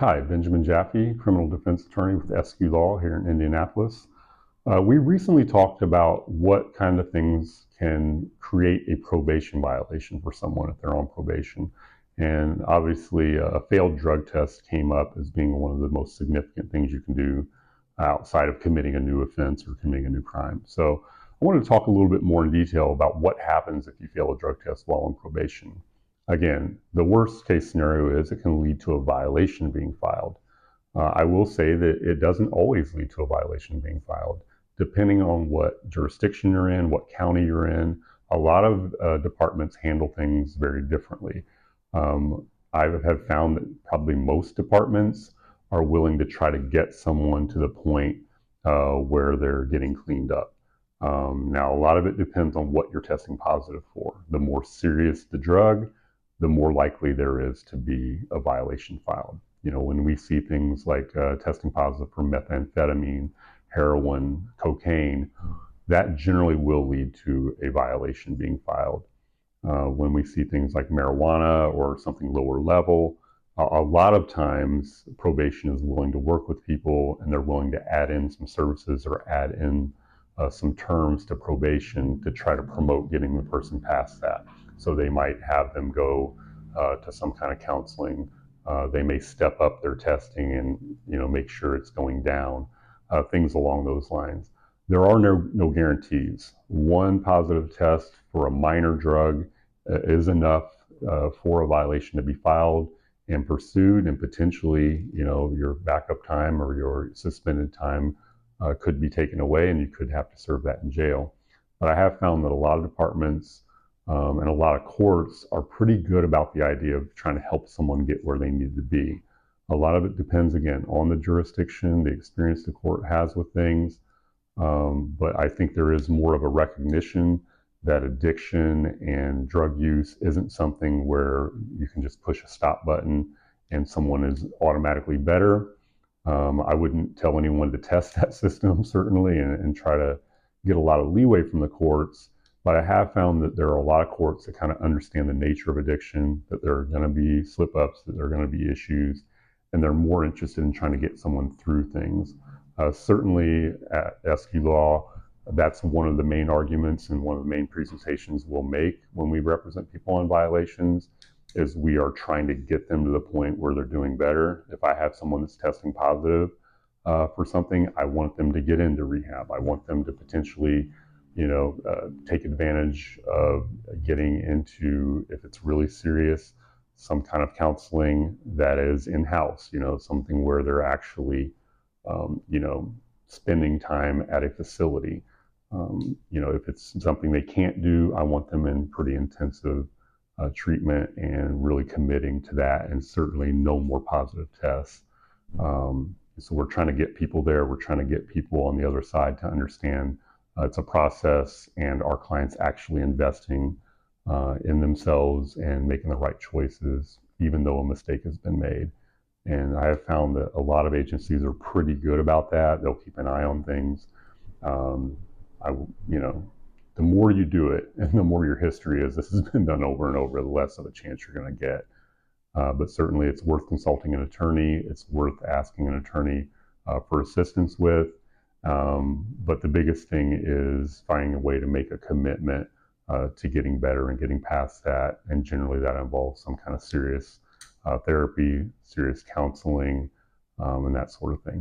Hi, Benjamin Jaffe, criminal defense attorney with SQ Law here in Indianapolis. We recently talked about what kind of things can create a probation violation for someone if they're on probation. And obviously, a failed drug test came up as being one of the most significant things you can do outside of committing a new offense or committing a new crime. So, I wanted to talk a little bit more in detail about what happens if you fail a drug test while on probation. Again, the worst case scenario is it can lead to a violation being filed. I will say that it doesn't always lead to a violation being filed. Depending on what jurisdiction you're in, what county you're in, a lot of departments handle things very differently. I have found that probably most departments are willing to try to get someone to the point where they're getting cleaned up. Now, a lot of it depends on what you're testing positive for. The more serious the drug, the more likely there is to be a violation filed. When we see things like testing positive for methamphetamine, heroin, cocaine, that generally will lead to a violation being filed. When we see things like marijuana or something lower level, a lot of times probation is willing to work with people and they're willing to add in some services or add in some terms to probation to try to promote getting the person past that. So they might have them go to some kind of counseling. They may step up their testing and make sure it's going down. Things along those lines. There are no guarantees. One positive test for a minor drug is enough for a violation to be filed and pursued, and potentially, your backup time or your suspended time could be taken away, and you could have to serve that in jail. But I have found that a lot of departments and a lot of courts are pretty good about the idea of trying to help someone get where they need to be. A lot of it depends, again, on the jurisdiction, the experience the court has with things. But I think there is more of a recognition that addiction and drug use isn't something where you can just push a stop button and someone is automatically better. I wouldn't tell anyone to test that system, certainly, and try to get a lot of leeway from the courts. But I have found that there are a lot of courts that kind of understand the nature of addiction, that there are going to be slip ups, that there are going to be issues, and they're more interested in trying to get someone through things. Certainly at SQ Law, that's one of the main arguments and one of the main presentations we'll make when we represent people on violations is we are trying to get them to the point where they're doing better. If I have someone that's testing positive for something, I want them to get into rehab. I want them to potentially, take advantage of getting into, if it's really serious, some kind of counseling that is in-house, something where they're actually, spending time at a facility. If it's something they can't do, I want them in pretty intensive treatment and really committing to that, and certainly no more positive tests. So we're trying to get people there. We're trying to get people on the other side to understand it's a process, and our clients actually investing in themselves and making the right choices, even though a mistake has been made. And I have found that a lot of agencies are pretty good about that. They'll keep an eye on things. Um, I, the more you do it and the more your history is, this has been done over and over, the less of a chance you're going to get. But certainly it's worth consulting an attorney. It's worth asking an attorney for assistance with. But the biggest thing is finding a way to make a commitment to getting better and getting past that. And generally that involves some kind of serious therapy, serious counseling, and that sort of thing.